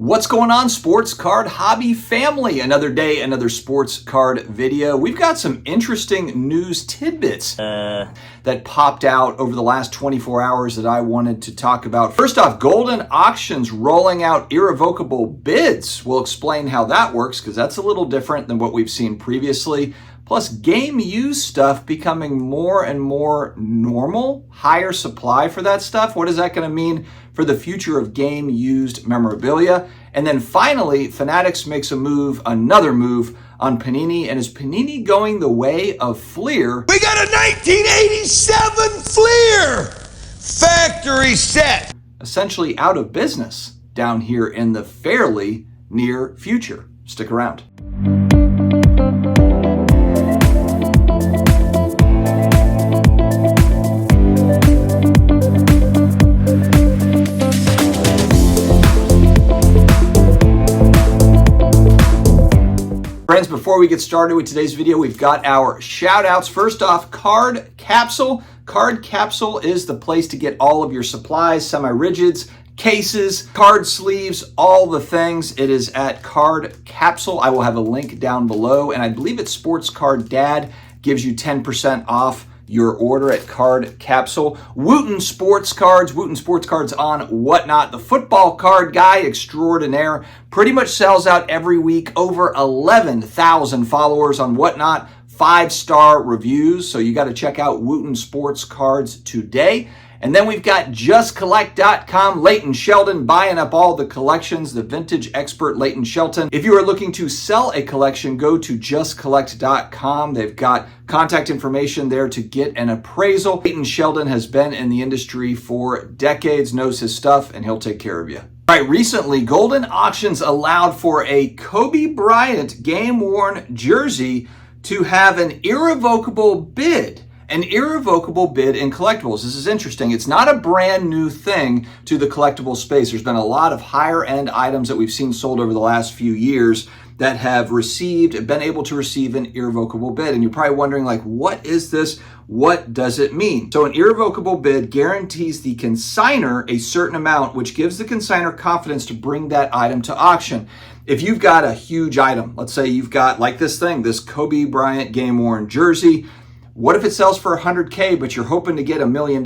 What's going on, sports card hobby family? Another day, another sports card video. We've got some interesting news tidbits that popped out over the last 24 hours that I wanted to talk about. First off, Goldin Auctions rolling out irrevocable bids. We'll explain how that works because that's a little different than what we've seen previously. Plus, game used stuff becoming more and more normal, higher supply for that stuff. What is that going to mean for the future of game used memorabilia? And then finally, Fanatics makes another move on Panini. And is Panini going the way of Fleer? We got a 1987 Fleer factory set, Essentially out of business down here in the fairly near future. Stick around. Friends, before we get started with today's video, we've got our shout outs. First off, Card Capsule. Card Capsule is the place to get all of your supplies, semi-rigids, cases, card sleeves, all the things. It is at Card Capsule. I will have a link down below, and I believe it's Sports Card Dad gives you 10% off your order at Card Capsule. Wooten Sports Cards on Whatnot. The football card guy extraordinaire pretty much sells out every week. Over 11,000 followers on Whatnot. 5-star reviews. So you got to check out Wooten Sports Cards today. And then we've got JustCollect.com. Leighton Sheldon buying up all the collections, the vintage expert Leighton Shelton. If you are looking to sell a collection, go to JustCollect.com. They've got contact information there to get an appraisal. Leighton Sheldon has been in the industry for decades, knows his stuff, and he'll take care of you. All right, recently, Goldin Auctions allowed for a Kobe Bryant game-worn jersey to have an irrevocable bid. An irrevocable bid in collectibles. This is interesting. It's not a brand new thing to the collectible space. There's been a lot of higher end items that we've seen sold over the last few years that have been able to receive an irrevocable bid. And you're probably wondering, like, what is this? What does it mean? So an irrevocable bid guarantees the consignor a certain amount, which gives the consignor confidence to bring that item to auction. If you've got a huge item, let's say you've got like this thing, this Kobe Bryant game-worn jersey. What if it sells for $100K, but you're hoping to get $1 million?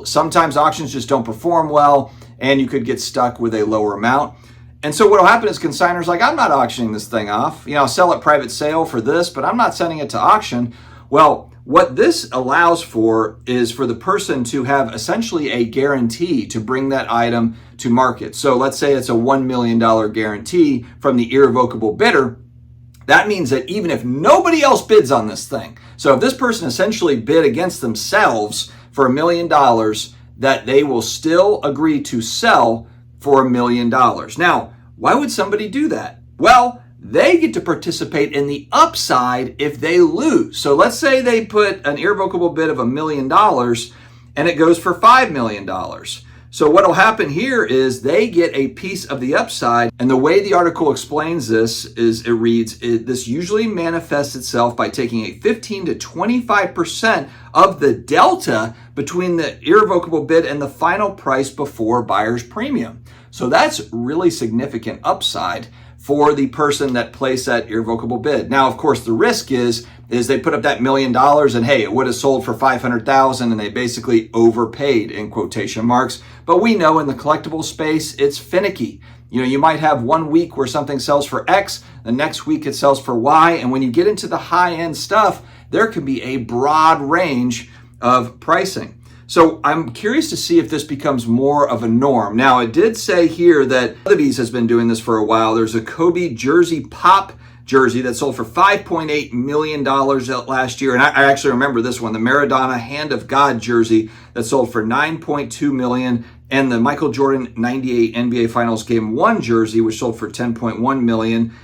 Sometimes auctions just don't perform well, and you could get stuck with a lower amount. And so what will happen is consignors like, I'm not auctioning this thing off. I'll sell it private sale for this, but I'm not sending it to auction. Well, what this allows for is for the person to have essentially a guarantee to bring that item to market. So let's say it's a $1 million guarantee from the irrevocable bidder. That means that even if nobody else bids on this thing, so if this person essentially bid against themselves for $1 million, that they will still agree to sell for $1 million. Now, why would somebody do that? Well, they get to participate in the upside if they lose. So let's say they put an irrevocable bid of $1 million and it goes for $5 million. So what will happen here is they get a piece of the upside. And the way the article explains this is it reads, this usually manifests itself by taking a 15 to 25% of the delta between the irrevocable bid and the final price before buyer's premium. So that's really significant upside for the person that placed that irrevocable bid. Now, of course, the risk is they put up that $1 million and hey, it would have sold for $500,000 and they basically overpaid in quotation marks. But we know in the collectible space, it's finicky. You might have 1 week where something sells for X, the next week it sells for Y. And when you get into the high end stuff, there can be a broad range of pricing. So I'm curious to see if this becomes more of a norm. Now, it did say here that Sotheby's has been doing this for a while. There's a Kobe jersey pop jersey that sold for $5.8 million last year. And I actually remember this one, the Maradona Hand of God jersey that sold for $9.2 million. And the Michael Jordan 98 NBA Finals Game 1 jersey, which sold for $10.1 million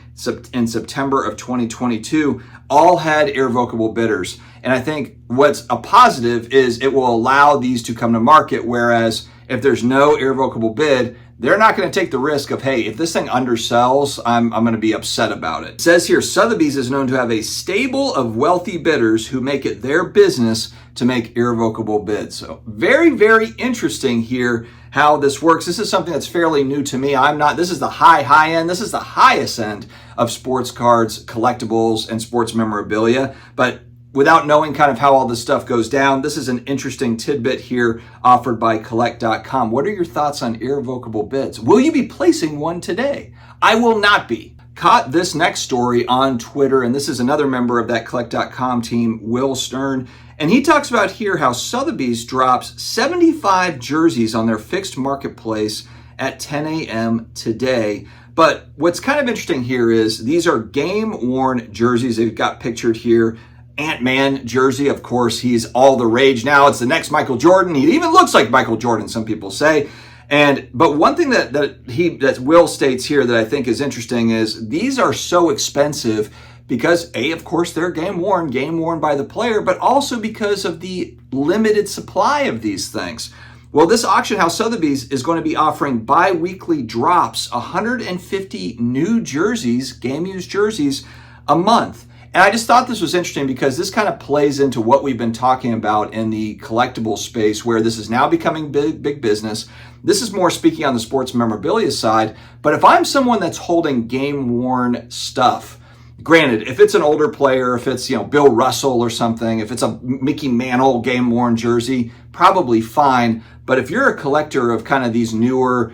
in September of 2022, all had irrevocable bidders. And I think what's a positive is it will allow these to come to market, whereas if there's no irrevocable bid, they're not going to take the risk of, hey, if this thing undersells, I'm going to be upset about it. It says here, Sotheby's is known to have a stable of wealthy bidders who make it their business to make irrevocable bids. So very, very interesting here how this works. This is something that's fairly new to me. This is the high end. This is the highest end of sports cards, collectibles, and sports memorabilia. But without knowing kind of how all this stuff goes down, this is an interesting tidbit here offered by collect.com. What are your thoughts on irrevocable bids? Will you be placing one today? I will not be. Caught this next story on Twitter, and this is another member of that collect.com team, Will Stern, and he talks about here how Sotheby's drops 75 jerseys on their fixed marketplace at 10 a.m. today. But what's kind of interesting here is these are game-worn jerseys. They've got pictured here. Ant-Man jersey, of course, he's all the rage now. It's the next Michael Jordan. He even looks like Michael Jordan, some people say. But one thing that Will states here that I think is interesting is these are so expensive because of course, they're game worn by the player, but also because of the limited supply of these things. Well, this auction house, Sotheby's, is going to be offering bi-weekly drops, 150 new jerseys, game-used jerseys, a month. And I just thought this was interesting because this kind of plays into what we've been talking about in the collectible space, where this is now becoming big business. This is more speaking on the sports memorabilia side. But if I'm someone that's holding game-worn stuff, granted, if it's an older player, if it's Bill Russell or something, if it's a Mickey Mantle game-worn jersey, probably fine. But if you're a collector of kind of these newer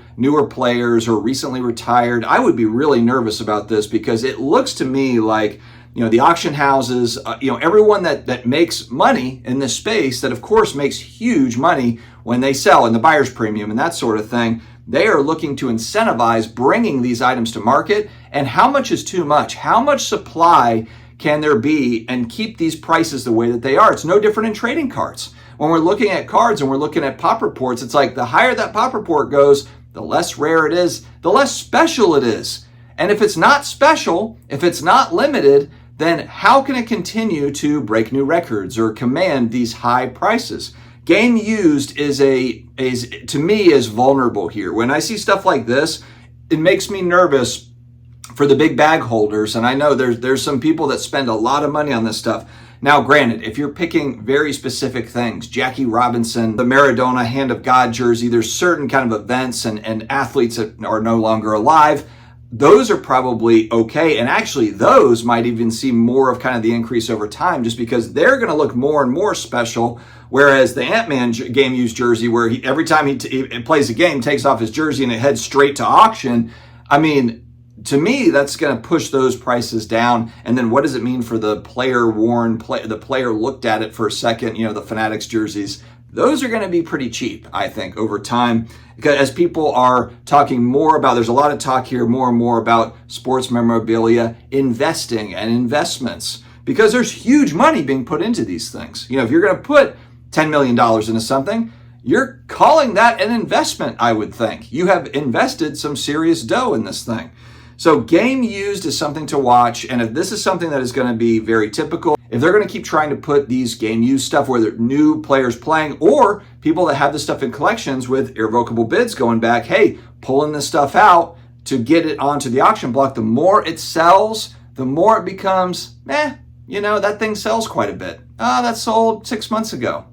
players or recently retired, I would be really nervous about this because it looks to me like the auction houses, everyone that makes money in this space, that of course makes huge money when they sell in the buyer's premium and that sort of thing, they are looking to incentivize bringing these items to market. And how much is too much? How much supply can there be and keep these prices the way that they are? It's no different in trading cards. When we're looking at cards and we're looking at pop reports, it's like the higher that pop report goes, the less rare it is, the less special it is. And if it's not special, if it's not limited, then how can it continue to break new records or command these high prices? Game used is to me vulnerable here. When I see stuff like this, it makes me nervous for the big bag holders. And I know there's some people that spend a lot of money on this stuff. Now, granted, if you're picking very specific things, Jackie Robinson, the Maradona Hand of God jersey, there's certain kind of events and athletes that are no longer alive. Those are probably okay. And actually, those might even see more of kind of the increase over time just because they're going to look more and more special. Whereas the Ant-Man game-used jersey, where every time he plays a game, takes off his jersey and it heads straight to auction. I mean, to me, that's going to push those prices down. And then what does it mean for the the player looked at it for a second, the Fanatics jerseys? Those are going to be pretty cheap, I think, over time. Because as people are talking more about, there's a lot of talk here more and more about sports memorabilia, investing and investments. Because there's huge money being put into these things. If you're going to put $10 million into something, you're calling that an investment, I would think. You have invested some serious dough in this thing. So game used is something to watch. And if this is something that is going to be very typical, if they're going to keep trying to put these game used stuff, whether new players playing or people that have this stuff in collections with irrevocable bids going back, hey, pulling this stuff out to get it onto the auction block, the more it sells, the more it becomes, that thing sells quite a bit. That sold 6 months ago.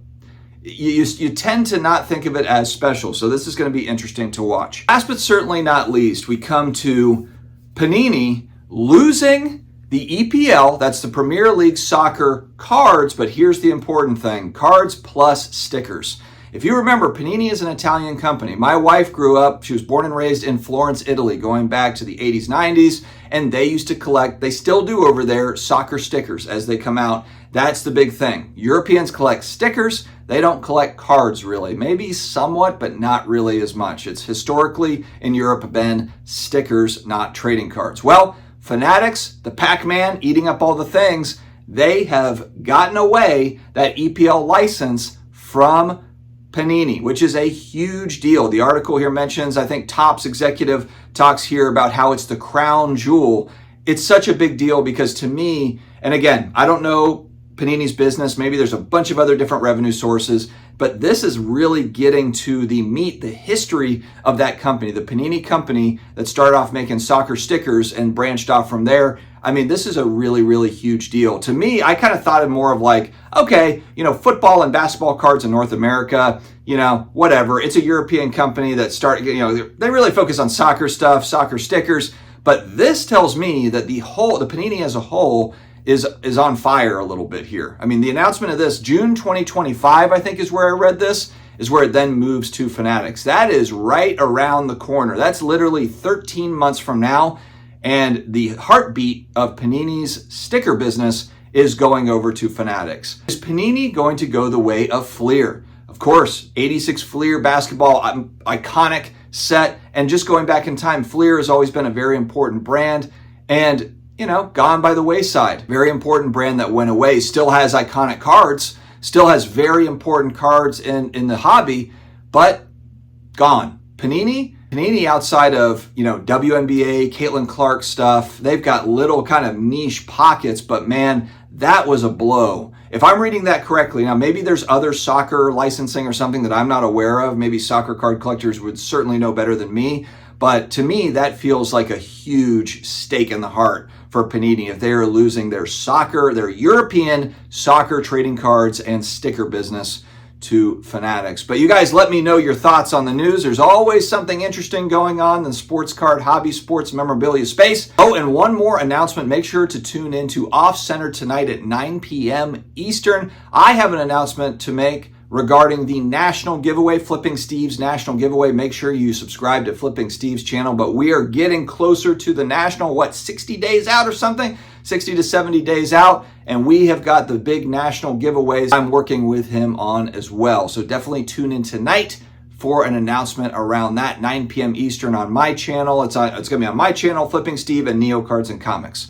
You tend to not think of it as special. So this is going to be interesting to watch. Last but certainly not least, we come to Panini losing the EPL, that's the Premier League Soccer cards, but here's the important thing, cards plus stickers. If you remember, Panini is an Italian company. My wife grew up, she was born and raised in Florence, Italy, going back to the 80s, 90s, and they used to collect, they still do over there, soccer stickers as they come out. That's the big thing. Europeans collect stickers, they don't collect cards really. Maybe somewhat, but not really as much. It's historically in Europe been stickers, not trading cards. Well, Fanatics, the Pac-Man eating up all the things, they have gotten away that EPL license from Panini, which is a huge deal. The article here mentions, I think Topps executive talks here about how it's the crown jewel. It's such a big deal because to me, and again, I don't know Panini's business. Maybe there's a bunch of other different revenue sources, but this is really getting to the meat, the history of that company, the Panini company that started off making soccer stickers and branched off from there. I mean, this is a really, really huge deal. To me, I kind of thought of more of like, okay, football and basketball cards in North America, whatever. It's a European company that started, they really focus on soccer stuff, soccer stickers. But this tells me that the Panini as a whole is on fire a little bit here. I mean, the announcement of this, June 2025, I think is where I read this, is where it then moves to Fanatics. That is right around the corner. That's literally 13 months from now. And the heartbeat of Panini's sticker business is going over to Fanatics. Is Panini going to go the way of Fleer? Of course, 86 Fleer basketball, iconic set. And just going back in time, Fleer has always been a very important brand and, gone by the wayside. Very important brand that went away, still has iconic cards, still has very important cards in the hobby, but gone. Panini outside of, WNBA, Caitlin Clark stuff, they've got little kind of niche pockets, but man, that was a blow. If I'm reading that correctly, now maybe there's other soccer licensing or something that I'm not aware of. Maybe soccer card collectors would certainly know better than me. But to me, that feels like a huge stake in the heart for Panini if they are losing their European soccer trading cards and sticker business to Fanatics. But you guys let me know your thoughts on the news. There's always something interesting going on in the sports card hobby, sports memorabilia space. Oh, and one more announcement. Make sure to tune in to Off Center tonight at 9 p.m. Eastern. I have an announcement to make regarding the national giveaway, Flipping Steve's national giveaway. Make sure you subscribe to Flipping Steve's channel. But we are getting closer to the national, 60 days out or something? 60 to 70 days out. And we have got the big national giveaways I'm working with him on as well. So definitely tune in tonight for an announcement around that, 9 p.m. Eastern on my channel. It's going to be on my channel, Flipping Steve and Neo Cards and Comics.